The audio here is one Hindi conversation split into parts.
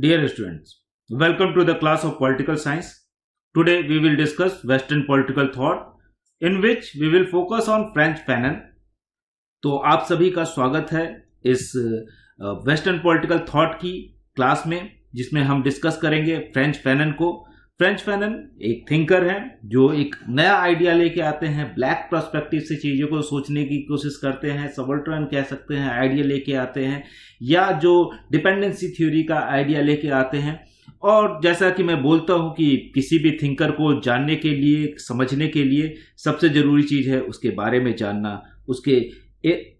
Dear students, welcome to the class of Political Science. Today we will discuss Western political thought in which we will focus on French Fanon. तो आप सभी का स्वागत है इस वेस्टर्न पॉलिटिकल थॉट की क्लास में, जिसमें हम डिस्कस करेंगे फ्रेंच फैनन को। फ्रेंच फैनन एक थिंकर हैं जो एक नया आइडिया लेके आते हैं, ब्लैक पर्सपेक्टिव से चीज़ों को सोचने की कोशिश करते हैं, सबल्टर्न कह सकते हैं, आइडिया लेके आते हैं, या जो डिपेंडेंसी थ्योरी का आइडिया लेके आते हैं। और जैसा कि मैं बोलता हूं कि किसी भी थिंकर को जानने के लिए, समझने के लिए सबसे ज़रूरी चीज़ है उसके बारे में जानना, उसके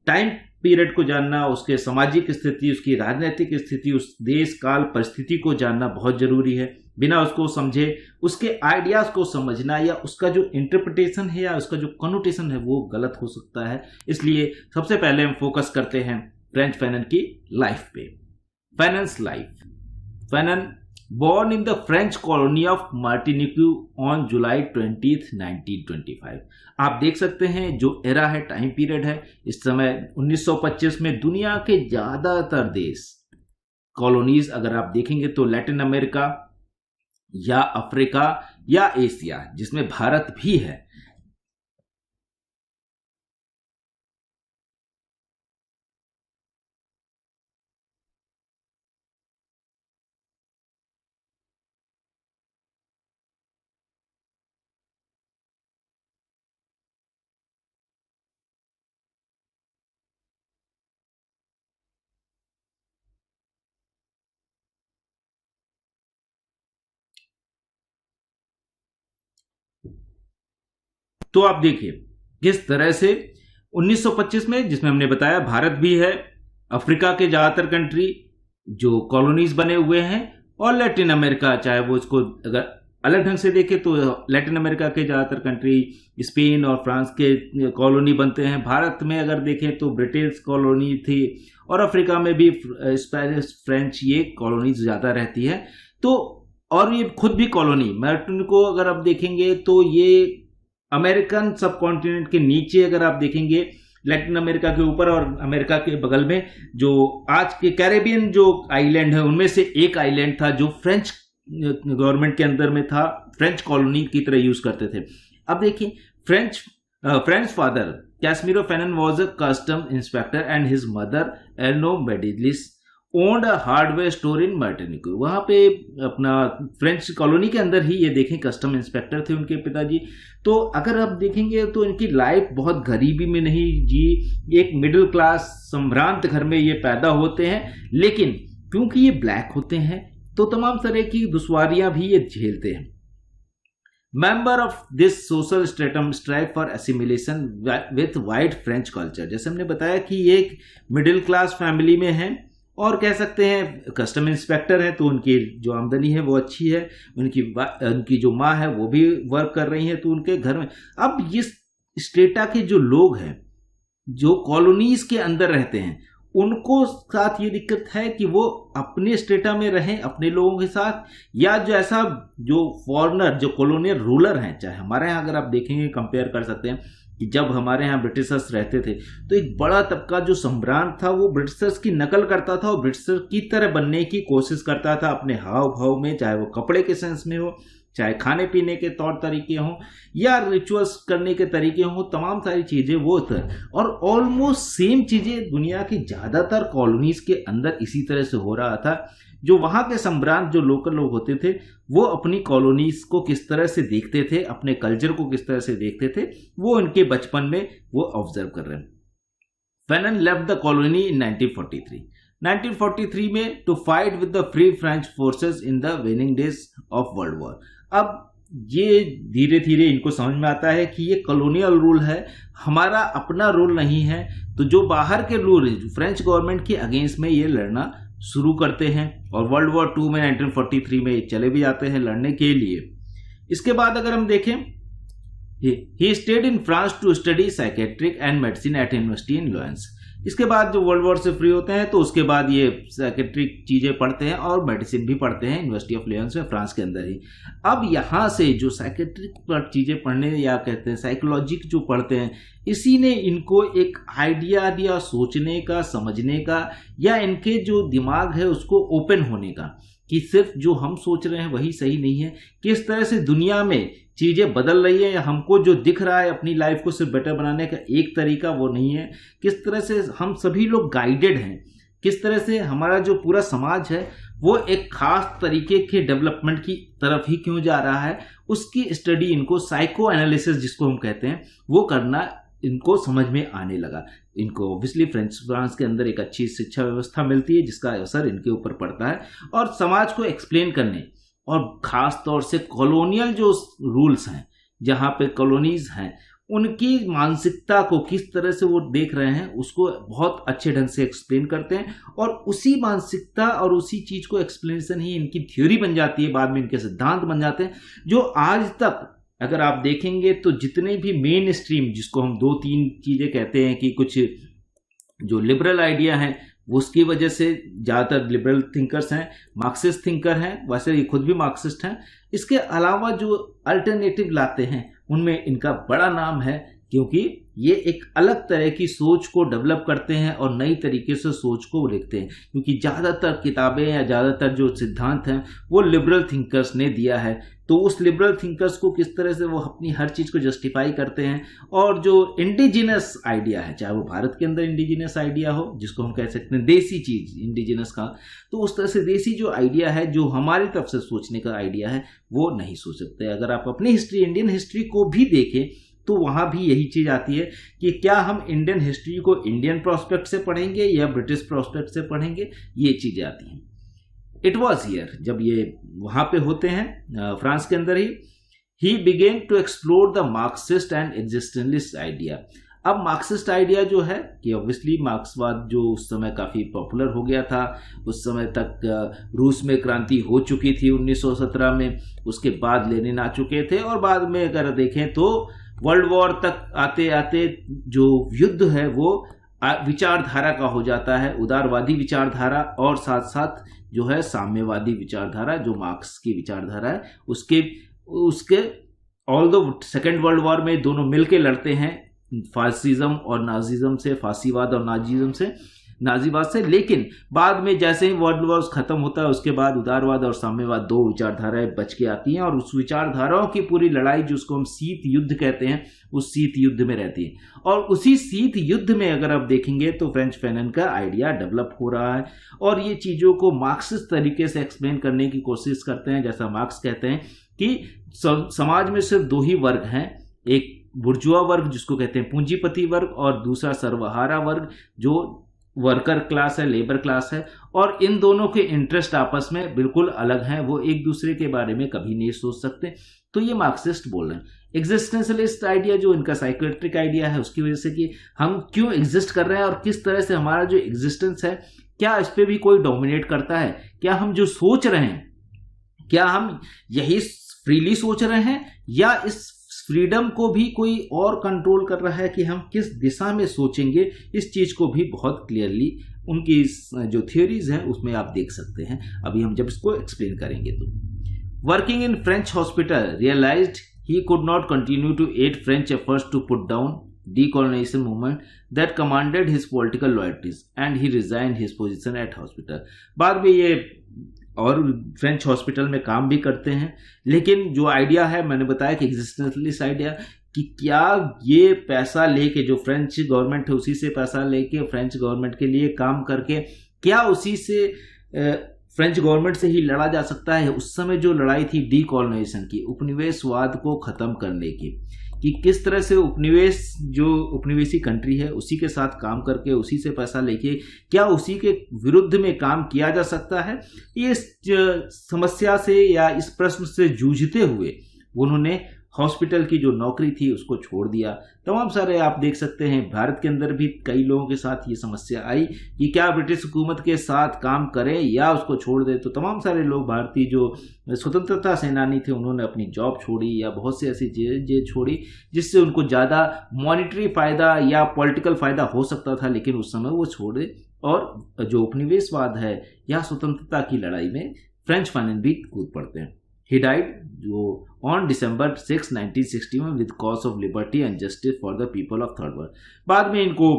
टाइम पीरियड को जानना, उसके सामाजिक स्थिति, उसकी राजनीतिक स्थिति, उस देश काल परिस्थिति को जानना बहुत ज़रूरी है। बिना उसको समझे उसके आइडियाज़ को समझना या उसका जो इंटरप्रिटेशन है या उसका जो कनोटेशन है वो गलत हो सकता है। इसलिए सबसे पहले हम फोकस करते हैं फ्रेंच फैनन की लाइफ पे। Fanon's life. Fanon born in the French colony of Martinique on July 20th, 1925। आप देख सकते हैं जो एरा है, टाइम पीरियड है, इस समय 1925 में दुनिया के ज़्यादातर देश कॉलोनीज अगर आप देखेंगे तो लैटिन अमेरिका या अफ्रीका या एशिया, जिसमें भारत भी है, तो आप देखिए किस तरह से 1925 में, जिसमें हमने बताया भारत भी है, अफ्रीका के ज़्यादातर कंट्री जो कॉलोनीज बने हुए हैं, और लैटिन अमेरिका, चाहे वो इसको अगर अलग ढंग से देखें तो लैटिन अमेरिका के ज़्यादातर कंट्री स्पेन और फ्रांस के कॉलोनी बनते हैं। भारत में अगर देखें तो ब्रिटिश कॉलोनी थी, और अफ्रीका में भी स्पेनिश, फ्रेंच, ये कॉलोनीज ज़्यादा रहती है। तो और ये खुद भी कॉलोनी, मार्टिनिक को अगर आप देखेंगे तो ये अमेरिकन सब कॉन्टिनेंट के नीचे, अगर आप देखेंगे लैटिन अमेरिका के ऊपर और अमेरिका के बगल में जो आज के कैरेबियन जो आइलैंड है उनमें से एक आइलैंड था जो फ्रेंच गवर्नमेंट के अंदर में था, फ्रेंच कॉलोनी की तरह यूज करते थे। अब देखिए French father Casimir Fanon was a custom inspector and his mother Eleanor Medelice owned a hardware store in Martinique. वहाँ पे अपना फ्रेंच कॉलोनी के अंदर ही, ये देखें, कस्टम इंस्पेक्टर थे उनके पिताजी। तो अगर आप देखेंगे तो इनकी लाइफ बहुत गरीबी में नहीं जी, एक मिडिल क्लास संभ्रांत घर में ये पैदा होते हैं, लेकिन क्योंकि ये ब्लैक होते हैं तो तमाम तरह की दुश्वारियां भी ये झेलते हैं। Member of this social stratum strive for assimilation with white French culture. जैसे हमने बताया कि ये एक मिडिल क्लास फैमिली में है, और कह सकते हैं कस्टम इंस्पेक्टर है तो उनकी जो आमदनी है वो अच्छी है, उनकी जो माँ है वो भी वर्क कर रही है, तो उनके घर में अब ये स्टेटा के जो लोग हैं जो कॉलोनीज के अंदर रहते हैं उनको साथ ये दिक्कत है कि वो अपने स्टेटा में रहें अपने लोगों के साथ, या जो ऐसा जो फॉरेनर जो कॉलोनियल रूलर हैं, चाहे हमारे यहाँ अगर आप देखेंगे कंपेयर कर सकते हैं कि जब हमारे यहाँ ब्रिटिशर्स रहते थे तो एक बड़ा तबका जो सम्रांत था वो ब्रिटिशर्स की नकल करता था और ब्रिटिशर्स की तरह बनने की कोशिश करता था अपने हाव भाव में, चाहे वो कपड़े के सेंस में हो, चाहे खाने पीने के तौर तरीके हों, या रिचुअल्स करने के तरीके हों, तमाम सारी चीज़ें वो थे। और ऑलमोस्ट सेम चीज़ें दुनिया की ज़्यादातर कॉलोनीज़ के अंदर इसी तरह से हो रहा था। जो वहाँ के सम्रांत जो लोकल लोग होते थे वो अपनी कॉलोनीज को किस तरह से देखते थे, अपने कल्चर को किस तरह से देखते थे, वो इनके बचपन में वो ऑब्जर्व कर रहे हैं। Fanon left the colony in 1943 में to fight with the free French forces in the winning days of world war. अब ये धीरे धीरे इनको समझ में आता है कि ये कॉलोनियल रूल है, हमारा अपना रूल नहीं है, तो जो बाहर के रूल है फ्रेंच गवर्नमेंट के अगेंस्ट में ये लड़ना शुरू करते हैं, और वर्ल्ड वॉर 2 में 1943 में चले भी जाते हैं लड़ने के लिए। इसके बाद अगर हम देखें, he stayed in France to study psychiatric and medicine at university in Lawrence. इसके बाद जो वर्ल्ड वॉर से फ्री होते हैं तो उसके बाद ये साइकेट्रिक चीज़ें पढ़ते हैं और मेडिसिन भी पढ़ते हैं यूनिवर्सिटी ऑफ लियंस में, फ्रांस के अंदर ही। अब यहाँ से जो साइकेट्रिक चीज़ें पढ़ने, या कहते हैं साइकोलॉजिक जो पढ़ते हैं, इसी ने इनको एक आइडिया दिया सोचने का, समझने का, या इनके जो दिमाग है उसको ओपन होने का, कि सिर्फ जो हम सोच रहे हैं वही सही नहीं है, किस तरह से दुनिया में चीज़ें बदल रही है, हमको जो दिख रहा है अपनी लाइफ को सिर्फ बेटर बनाने का एक तरीका वो नहीं है, किस तरह से हम सभी लोग गाइडेड हैं, किस तरह से हमारा जो पूरा समाज है वो एक खास तरीके के डेवलपमेंट की तरफ ही क्यों जा रहा है, उसकी स्टडी इनको साइको एनालिसिस जिसको हम कहते हैं वो करना इनको समझ में आने लगा। इनको ऑब्वियसली फ्रांस के अंदर एक अच्छी शिक्षा व्यवस्था मिलती है जिसका असर इनके ऊपर पड़ता है, और समाज को एक्सप्लेन करने और ख़ास तौर से कॉलोनियल जो रूल्स हैं जहाँ पे कॉलोनीज हैं उनकी मानसिकता को किस तरह से वो देख रहे हैं उसको बहुत अच्छे ढंग से एक्सप्लेन करते हैं, और उसी मानसिकता और उसी चीज़ को एक्सप्लेनेशन ही इनकी थ्योरी बन जाती है, बाद में इनके सिद्धांत बन जाते हैं, जो आज तक अगर आप देखेंगे तो जितने भी मेन स्ट्रीम जिसको हम 2-3 चीज़ें कहते हैं कि कुछ जो लिबरल आइडिया हैं उसकी वजह से ज़्यादातर लिबरल थिंकर्स हैं, मार्क्सिस्ट थिंकर हैं, वैसे ये खुद भी मार्क्सिस्ट हैं, इसके अलावा जो अल्टरनेटिव लाते हैं उनमें इनका बड़ा नाम है, क्योंकि ये एक अलग तरह की सोच को डेवलप करते हैं और नई तरीके से सोच को लिखते हैं, क्योंकि ज़्यादातर किताबें या ज़्यादातर जो सिद्धांत हैं वो लिबरल थिंकर्स ने दिया है, तो उस लिबरल थिंकर्स को किस तरह से वो अपनी हर चीज़ को जस्टिफाई करते हैं, और जो इंडिजिनस आइडिया है, चाहे वो भारत के अंदर इंडिजिनस आइडिया हो जिसको हम कह सकते हैं देसी चीज़ इंडिजिनस का, तो उस तरह से देसी जो आइडिया है जो हमारी तरफ से सोचने का आइडिया है वो नहीं सोच सकते। अगर आप अपनी हिस्ट्री इंडियन हिस्ट्री को भी देखें तो वहाँ भी यही चीज़ आती है कि क्या हम इंडियन हिस्ट्री को इंडियन प्रोस्पेक्ट से पढ़ेंगे या ब्रिटिश प्रोस्पेक्ट से पढ़ेंगे, ये चीज़ें आती हैं। इट वॉज हियर, जब ये वहाँ पे होते हैं फ्रांस के अंदर he began to explore the Marxist and existentialist idea. अब मार्क्सिस्ट आइडिया जो है कि ऑब्वियसली मार्क्सवाद जो उस समय काफ़ी पॉपुलर हो गया था, उस समय तक रूस में क्रांति हो चुकी थी 1917 में, उसके बाद लेनिन आ चुके थे, और बाद में अगर देखें तो वर्ल्ड वॉर तक आते आते जो युद्ध है वो विचारधारा का हो जाता है, उदारवादी विचारधारा और साथ साथ जो है साम्यवादी विचारधारा जो मार्क्स की विचारधारा है उसके ऑल्दो सेकेंड वर्ल्ड वॉर में दोनों मिलके लड़ते हैं फासिज्म और नाजिज्म से, फासीवाद और नाजीवाद से, लेकिन बाद में जैसे ही वर्ल्ड वॉर खत्म होता है उसके बाद उदारवाद और साम्यवाद दो विचारधाराएं बच के आती हैं, और उस विचारधाराओं की पूरी लड़ाई जिसको हम शीत युद्ध कहते हैं उस शीत युद्ध में रहती है। और उसी शीत युद्ध में अगर आप देखेंगे तो फ्रेंच फैनन का आइडिया डेवलप हो रहा है, और ये चीज़ों को मार्क्सिस्ट तरीके से एक्सप्लेन करने की कोशिश करते हैं। जैसा मार्क्स कहते हैं कि समाज में सिर्फ दो ही वर्ग हैं, एक बुर्जुआ वर्ग जिसको कहते हैं पूंजीपति वर्ग, और दूसरा सर्वहारा वर्ग जो वर्कर क्लास है, लेबर क्लास है, और इन दोनों के इंटरेस्ट आपस में बिल्कुल अलग हैं, वो एक दूसरे के बारे में कभी नहीं सोच सकते। तो ये मार्क्सिस्ट बोल रहे हैं। एग्जिस्टेंशलिस्ट आइडिया जो इनका साइकियाट्रिक आइडिया है उसकी वजह से कि हम क्यों एग्जिस्ट कर रहे हैं और किस तरह से हमारा जो एग्जिस्टेंस है क्या इस पर भी कोई डोमिनेट करता है, क्या हम जो सोच रहे हैं क्या हम यही फ्रीली सोच रहे हैं या इस फ्रीडम को भी कोई और कंट्रोल कर रहा है कि हम किस दिशा में सोचेंगे। इस चीज़ को भी बहुत क्लियरली उनकी जो थियोरीज हैं उसमें आप देख सकते हैं, अभी हम जब इसको एक्सप्लेन करेंगे। तो working in French hospital realised he could not continue to aid French efforts to put down decolonization movement that commanded his political loyalties and he resigned his position at hospital। बाद में ये और फ्रेंच हॉस्पिटल में काम भी करते हैं, लेकिन जो आइडिया है मैंने बताया कि एग्जिस्टेंशलिस्ट आइडिया कि क्या ये पैसा लेके जो फ्रेंच गवर्नमेंट है उसी से पैसा लेके फ्रेंच गवर्नमेंट के लिए काम करके क्या उसी से फ्रेंच गवर्नमेंट से ही लड़ा जा सकता है। उस समय जो लड़ाई थी डीकॉलोनाइजेशन की, उपनिवेशवाद को ख़त्म करने की, कि किस तरह से उपनिवेशी कंट्री है उसी के साथ काम करके उसी से पैसा लेके क्या उसी के विरुद्ध में काम किया जा सकता है, ये समस्या से या इस प्रश्न से जूझते हुए उन्होंने हॉस्पिटल की जो नौकरी थी उसको छोड़ दिया। तमाम सारे आप देख सकते हैं भारत के अंदर भी कई लोगों के साथ ये समस्या आई कि क्या ब्रिटिश हुकूमत के साथ काम करें या उसको छोड़ दें। तो तमाम सारे लोग भारतीय जो स्वतंत्रता सेनानी थे उन्होंने अपनी जॉब छोड़ी या बहुत सी ऐसी चीज़ें छोड़ी जिससे उनको ज़्यादा मॉनिटरी फ़ायदा या पॉलिटिकल फ़ायदा हो सकता था, लेकिन उस समय वो छोड़े और जो उपनिवेशवाद है या स्वतंत्रता की लड़ाई में फ्रेंच फाइनेंस भी कूद पड़ते हैं। He died on December 6, 1961 with cause of liberty and justice for the people of third world। बाद में इनको